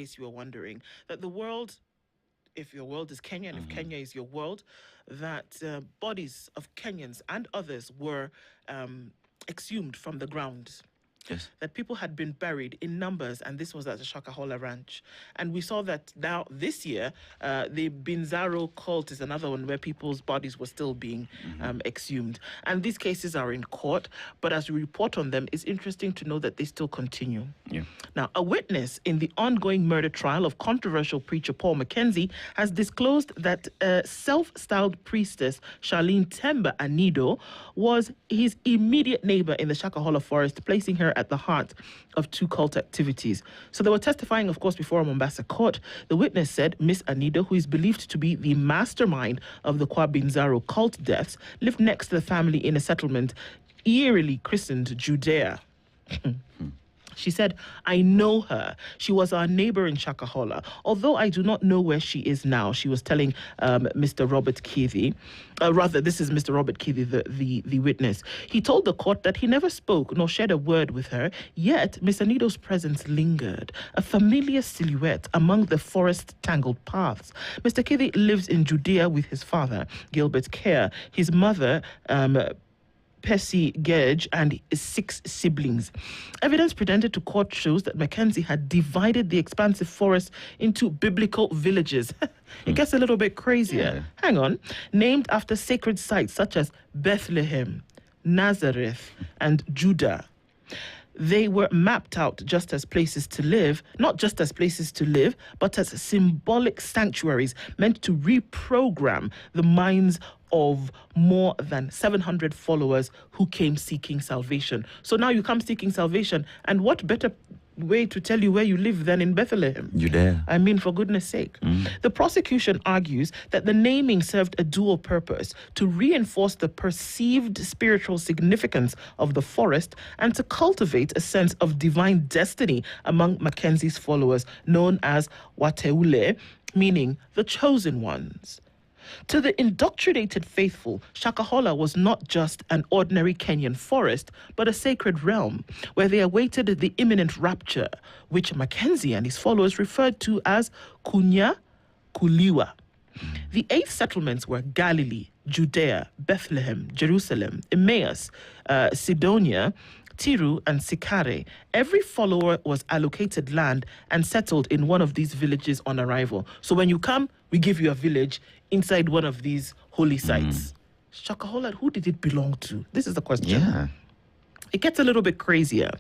case you were wondering, that the world, if your world is Kenya and if Kenya is your world, that bodies of Kenyans and others were exhumed from the ground. Yes. That people had been buried in numbers, and this was at the Shakahola ranch. And we saw that now this year, the Binzaro cult is another one where people's bodies were still being exhumed. And these cases are in court, but as we report on them, it's interesting to know that they still continue. Yeah. Now, a witness in the ongoing murder trial of controversial preacher Paul Mackenzie has disclosed that self-styled priestess Charlene Temba Anido was his immediate neighbor in the Shakahola forest, placing her at the heart of 2 cult activities. So they were testifying, of course, before a Mombasa court. The witness said Miss Anido, who is believed to be the mastermind of the Kwabinzaro cult deaths, lived next to the family in a settlement eerily christened Judea. She said, I know her. She was our neighbor in Shakahola, although I do not know where she is now. She was telling Mr. Robert Keithy. This is Mr. Robert Keithy, the witness. He told the court that he never spoke nor shared a word with her, yet Miss Anido's presence lingered, a familiar silhouette among the forest-tangled paths. Mr. Keithy lives in Judea with his father, Gilbert Kerr, his mother, Percy Gage, and his 6 siblings. Evidence presented to court shows that Mackenzie had divided the expansive forest into biblical villages. It gets a little bit crazier. Yeah. Hang on. Named after sacred sites such as Bethlehem, Nazareth, and Judah. They were mapped out just as places to live, not just as places to live, but as symbolic sanctuaries meant to reprogram the minds of more than 700 followers who came seeking salvation. So now you come seeking salvation, and what better way to tell you where you live than in Bethlehem? Judea. I mean, for goodness sake. The prosecution argues that the naming served a dual purpose: to reinforce the perceived spiritual significance of the forest and to cultivate a sense of divine destiny among Mackenzie's followers, known as Wateule, meaning the chosen ones. To the indoctrinated faithful, Shakahola was not just an ordinary Kenyan forest, but a sacred realm where they awaited the imminent rapture, which Mackenzie and his followers referred to as Kunya Kuliwa. The 8 settlements were Galilee, Judea, Bethlehem, Jerusalem, Emmaus, Sidonia, Tiru, and Sikare. Every follower was allocated land and settled in one of these villages on arrival. So when you come, we give you a village inside one of these holy sites. Shakahola, who did it belong to? This is the question. Yeah. It gets a little bit crazier.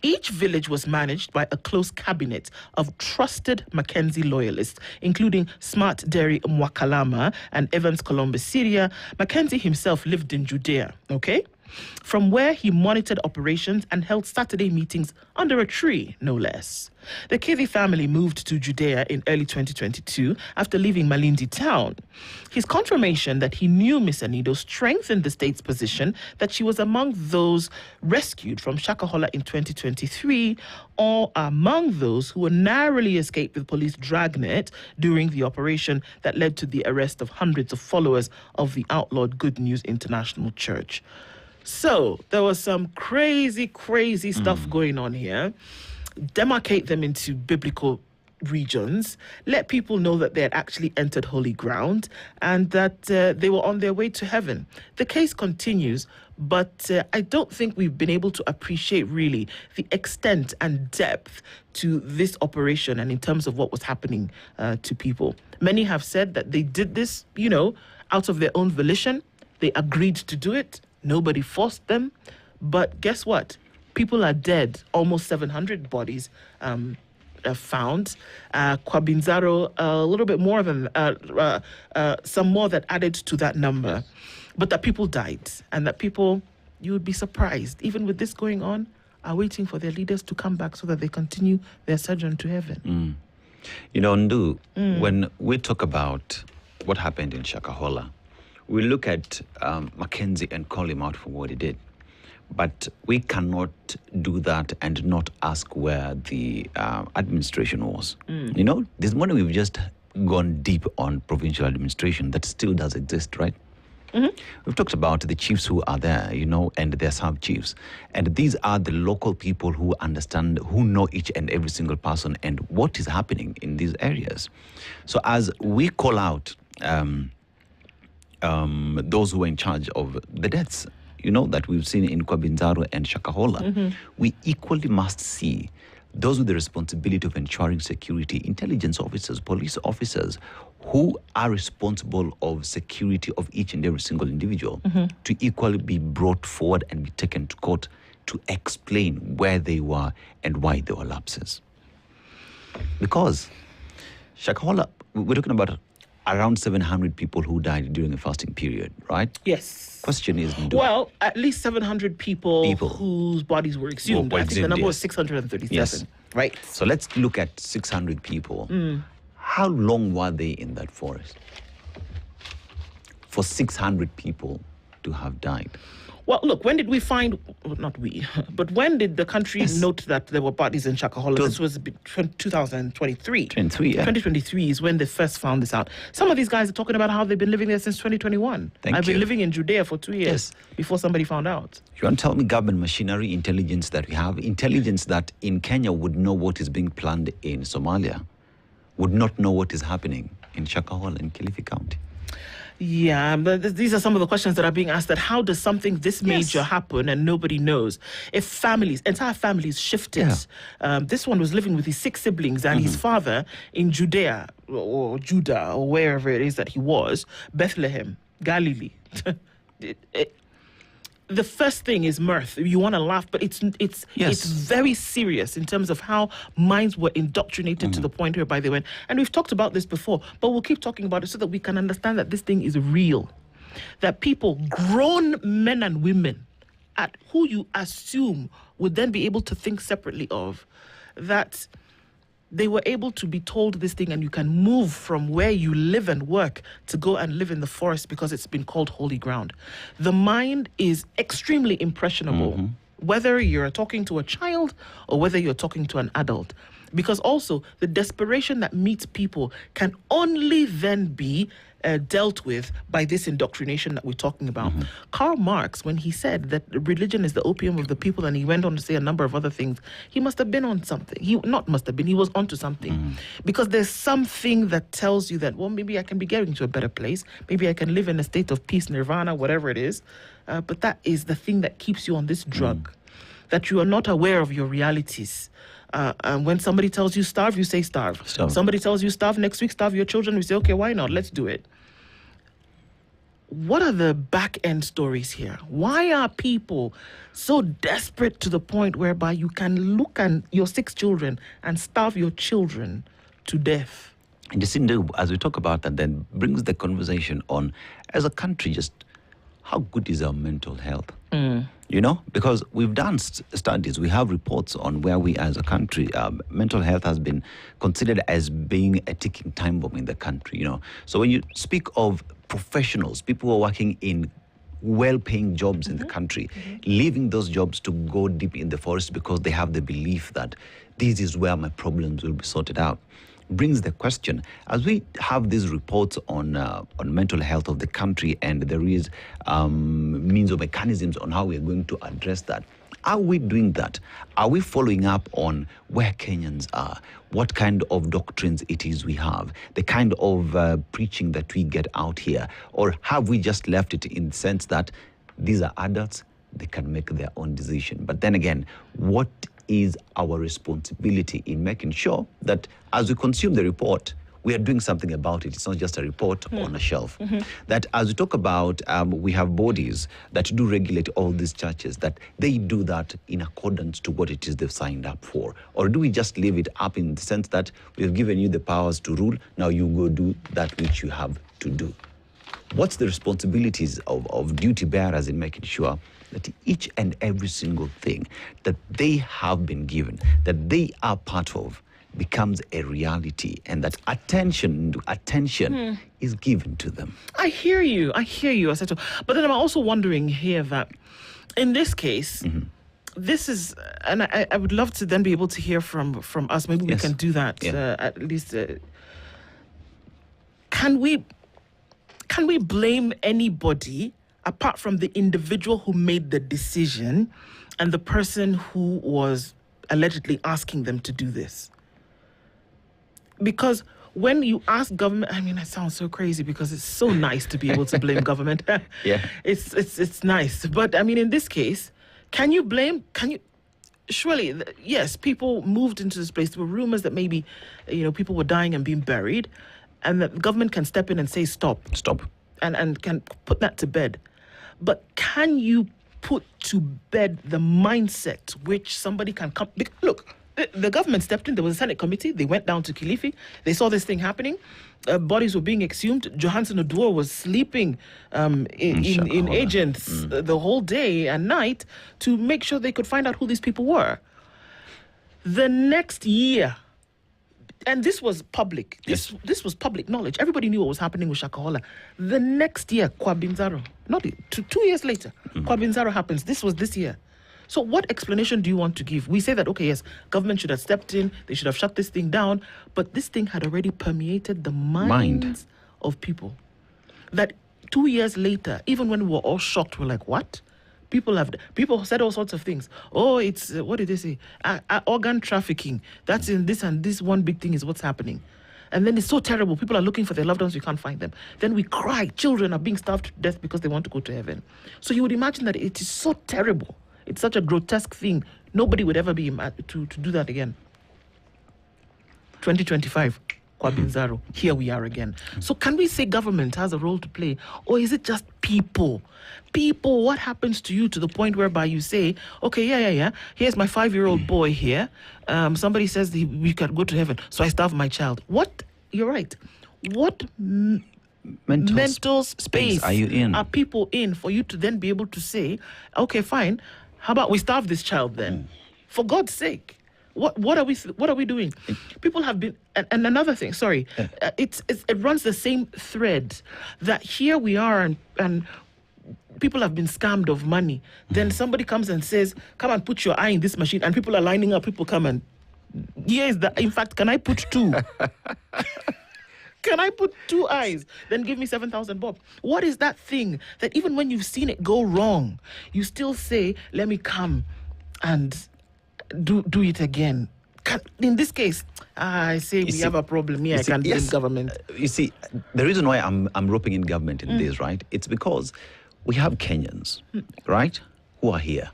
Each village was managed by a close cabinet of trusted Mackenzie loyalists, including Smart Derry Mwakalama and Evans Columbus Syria. Mackenzie himself lived in Judea, okay? From where he monitored operations and held Saturday meetings under a tree, no less. The Keithy family moved to Judea in early 2022 after leaving Malindi town. His confirmation that he knew Miss Anido strengthened the state's position that she was among those rescued from Shakahola in 2023, or among those who were narrowly escaped with police dragnet during the operation that led to the arrest of hundreds of followers of the outlawed Good News International Church. So there was some crazy stuff going on here. Demarcate them into biblical regions. Let people know that they had actually entered holy ground and that they were on their way to heaven. The case continues, but I don't think we've been able to appreciate really the extent and depth to this operation and in terms of what was happening to people. Many have said that they did this, out of their own volition. They agreed to do it. Nobody forced them. But guess what? People are dead. Almost 700 bodies found. Kwabinzaro, a little bit more than some more that added to that number. But that people died. And that people, you would be surprised, even with this going on, are waiting for their leaders to come back so that they continue their sojourn to heaven. Ndu, when we talk about what happened in Shakahola, we look at Mackenzie and call him out for what he did. But we cannot do that and not ask where the administration was. This morning we've just gone deep on provincial administration that still does exist, right? We've talked about the chiefs who are there, and their sub-chiefs. And these are the local people who understand, who know each and every single person and what is happening in these areas. So as we call out those who are in charge of the deaths, that we've seen in Kwabinzaro and Shakahola, we equally must see those with the responsibility of ensuring security, intelligence officers, police officers, who are responsible of security of each and every single individual, to equally be brought forward and be taken to court to explain where they were and why there were lapses. Because Shakahola, we're talking about around 700 people who died during a fasting period, right? Yes. Question is... Well, at least 700 people whose bodies were exhumed. I think the number was 637, yes. Right? So let's look at 600 people. How long were they in that forest for 600 people to have died? Well, look, when did we find, well, not we, but when did the country note that there were bodies in Shakahola? This was 2023. 2023 is when they first found this out. Some of these guys are talking about how they've been living there since 2021. I've been living in Judea for 2 years before somebody found out. You want to tell me government machinery, intelligence that we have, intelligence that in Kenya would know what is being planned in Somalia, would not know what is happening in Shakahola in Kilifi County? Yeah, but these are some of the questions that are being asked, that how does something this major happen and nobody knows? If entire families shifted. This one was living with his 6 siblings and his father in Judea or Judah or wherever it is that he was, Bethlehem, Galilee. The first thing is mirth. You want to laugh, but it's very serious in terms of how minds were indoctrinated to the point whereby they went. And we've talked about this before, but we'll keep talking about it so that we can understand that this thing is real. That people, grown men and women, at who you assume would then be able to think separately of, that they were able to be told this thing, and you can move from where you live and work to go and live in the forest because it's been called holy ground. The mind is extremely impressionable, whether you're talking to a child or whether you're talking to an adult. Because also the desperation that meets people can only then be dealt with by this indoctrination that we're talking about. Karl Marx, when he said that religion is the opium of the people, and he went on to say a number of other things, he must have been on something. He was onto something. Because there's something that tells you that, well, maybe I can be getting to a better place. Maybe I can live in a state of peace, nirvana, whatever it is. But that is the thing that keeps you on this drug, that you are not aware of your realities. And when somebody tells you starve, you say starve. Somebody tells you starve next week, starve your children, we say, okay, why not? Let's do it. What are the back end stories here? Why are people so desperate to the point whereby you can look at your 6 children and starve your children to death? And Jacinda, as we talk about that, then brings the conversation on, as a country, just how good is our mental health? Because we've done studies, we have reports on where we as a country, mental health has been considered as being a ticking time bomb in the country, So when you speak of professionals, people who are working in well-paying jobs in the country, leaving those jobs to go deep in the forest because they have the belief that this is where my problems will be sorted out, brings the question, as we have these reports on mental health of the country, and there is means or mechanisms on how we are going to address that. Are we doing that? Are we following up on where Kenyans are? What kind of doctrines it is we have? The kind of preaching that we get out here? Or have we just left it in the sense that these are adults, they can make their own decision? But then again, what is our responsibility in making sure that as we consume the report, we are doing something about it? It's not just a report on a shelf. That as we talk about, we have bodies that do regulate all these churches, that they do that in accordance to what it is they've signed up for? Or do we just leave it up in the sense that we've given you the powers to rule, now you go do that which you have to do? What's the responsibilities of duty bearers in making sure that each and every single thing that they have been given, that they are part of, becomes a reality, and that attention is given to them? I hear you, Aseto. But then I'm also wondering here that in this case, this is, and I would love to then be able to hear from us. Maybe we can do that at least. Can we can we blame anybody apart from the individual who made the decision and the person who was allegedly asking them to do this? Because when you ask government, I mean, it sounds so crazy because it's so nice to be able to blame government. Yeah. It's nice. But I mean, in this case, can you blame, surely, yes, people moved into this place. There were rumors that maybe, people were dying and being buried, and the government can step in and say, stop, and can put that to bed. But can you put to bed the mindset which somebody can come? Look, the government stepped in. There was a Senate committee. They went down to Kilifi. They saw this thing happening. Bodies were being exhumed. Johansen Oduor was sleeping in agents the whole day and night to make sure they could find out who these people were. The next year, and this was public. This was public knowledge. Everybody knew what was happening with Shakahola. The next year, Kwabinzaro, not 2 years later, Kwabinzaro happens. This was this year. So what explanation do you want to give? We say that, okay, yes, government should have stepped in. They should have shut this thing down. But this thing had already permeated the minds of people. That 2 years later, even when we were all shocked, we're like, what? People said all sorts of things. Oh, it's, what did they say? Organ trafficking. That's in this, and this one big thing is what's happening. And then it's so terrible. People are looking for their loved ones. We can't find them. Then we cry. Children are being starved to death because they want to go to heaven. So you would imagine that it is so terrible. It's such a grotesque thing. Nobody would ever be to do that again. 2025, Kwabinzaro. Here we are again. So can we say government has a role to play? Or is it just people? People, what happens to you to the point whereby you say, okay, yeah. Here's my 5-year-old boy here. Somebody says we can go to heaven. So I starve my child. What? You're right. What mental space are you in? Are people in for you to then be able to say, okay, fine. How about we starve this child then? For God's sake. What are we doing? People have been, and another thing, sorry, it runs the same thread that here we are and people have been scammed of money. Then somebody comes and says, come and put your eye in this machine, and people are lining up. People come and, in fact, can I put 2? Can I put 2 eyes? Then give me 7,000 bob. What is that thing that even when you've seen it go wrong, you still say, let me come and do it again? In this case, I say we have a problem here. I can't blame government. You see, the reason why I'm roping in government in this, right? It's because we have Kenyans, right, who are here.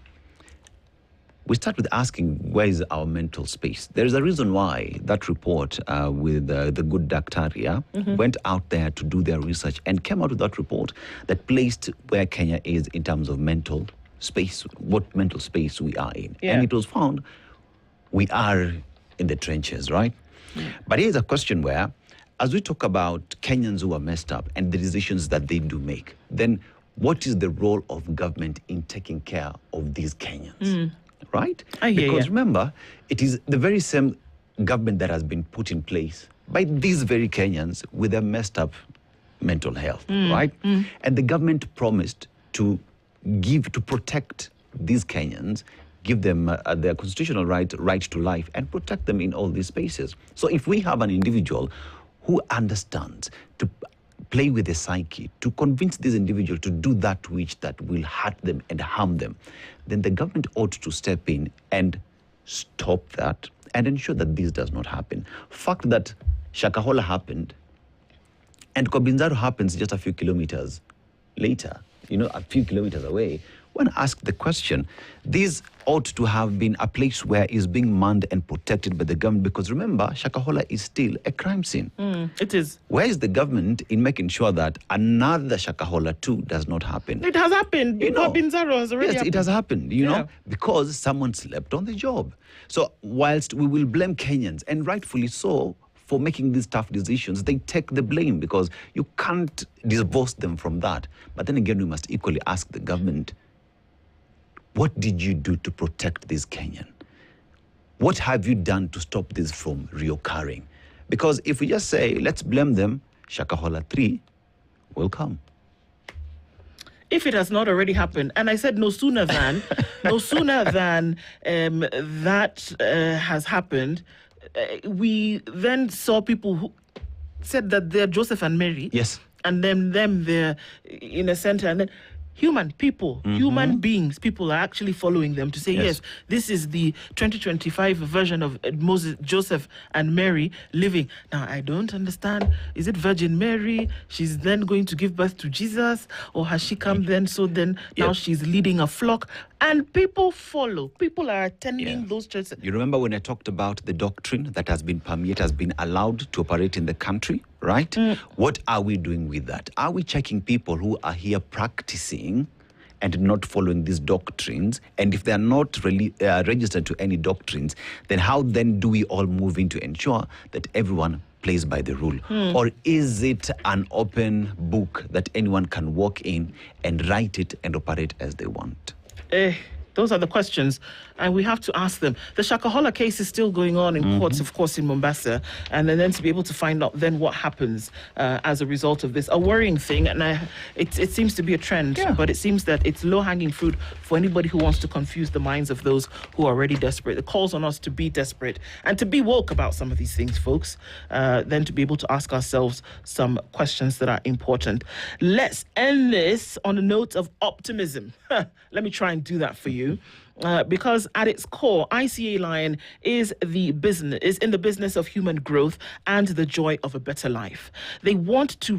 We start with asking, where is our mental space? There is a reason why that report with the good Dactaria went out there to do their research and came out with that report that placed where Kenya is in terms of mental space, what mental space we are in. Yeah. And it was found we are in the trenches, right? But here's a question where, as we talk about Kenyans who are messed up and the decisions that they do make, then what is the role of government in taking care of these Kenyans? Right? Because remember, it is the very same government that has been put in place by these very Kenyans with their messed up mental health, right? And the government promised to protect these Kenyans, give them their constitutional right to life, and protect them in all these spaces. So if we have an individual who understands to play with the psyche, to convince this individual to do that which that will hurt them and harm them, then the government ought to step in and stop that and ensure that this does not happen. Fact that Shakahola happened and Kwabinzaro happens just a few kilometers later, a few kilometers away, when asked the question, this ought to have been a place where it's being manned and protected by the government, because remember, Shakahola is still a crime scene. It is. Where is the government in making sure that another Shakahola too does not happen? It has happened. Kwabinzaro has already happened. It has happened, because someone slept on the job. So whilst we will blame Kenyans, and rightfully so, for making these tough decisions, they take the blame because you can't divorce them from that. But then again, we must equally ask the government, what did you do to protect this Kenyan? What have you done to stop this from reoccurring? Because if we just say, let's blame them, Shakahola 3 will come. If it has not already happened, and I said no sooner than that has happened, we then saw people who said that they're Joseph and Mary. Yes. and then them there in a center, and then human beings, people are actually following them to say, yes, this is the 2025 version of Moses, Joseph, and Mary living. Now, I don't understand. Is it Virgin Mary? She's then going to give birth to Jesus, or has she come then? So then now she's leading a flock, and people follow. People are attending those churches. You remember when I talked about the doctrine that has been permeated, has been allowed to operate in the country, right? What are we doing with that? Are we checking people who are here practicing and not following these doctrines? And if they are not really registered to any doctrines, then how then do we all move in to ensure that everyone plays by the rule? Or is it an open book that anyone can walk in and write it and operate as they want? Those are the questions, and we have to ask them. The Shakahola case is still going on in courts, of course, in Mombasa, and then to be able to find out then what happens as a result of this. A worrying thing, and it seems to be a trend, but it seems that it's low-hanging fruit for anybody who wants to confuse the minds of those who are already desperate. It calls on us to be desperate and to be woke about some of these things, folks, then to be able to ask ourselves some questions that are important. Let's end this on a note of optimism. Let me try and do that for you. Because at its core, ICA Lion is in the business of human growth and the joy of a better life. They want to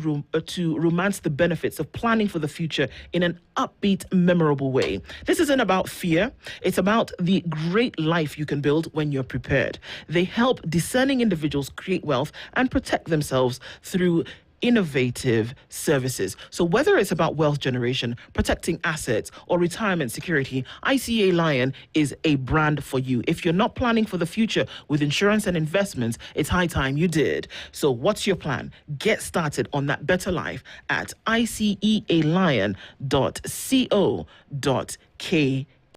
romance the benefits of planning for the future in an upbeat, memorable way. This isn't about fear. It's about the great life you can build when you're prepared. They help discerning individuals create wealth and protect themselves through innovative services. So whether it's about wealth generation, protecting assets, or retirement security, ICA Lion is a brand for you. If you're not planning for the future with insurance and investments, it's high time you did. So what's your plan? Get started on that better life at icealion.co.ke.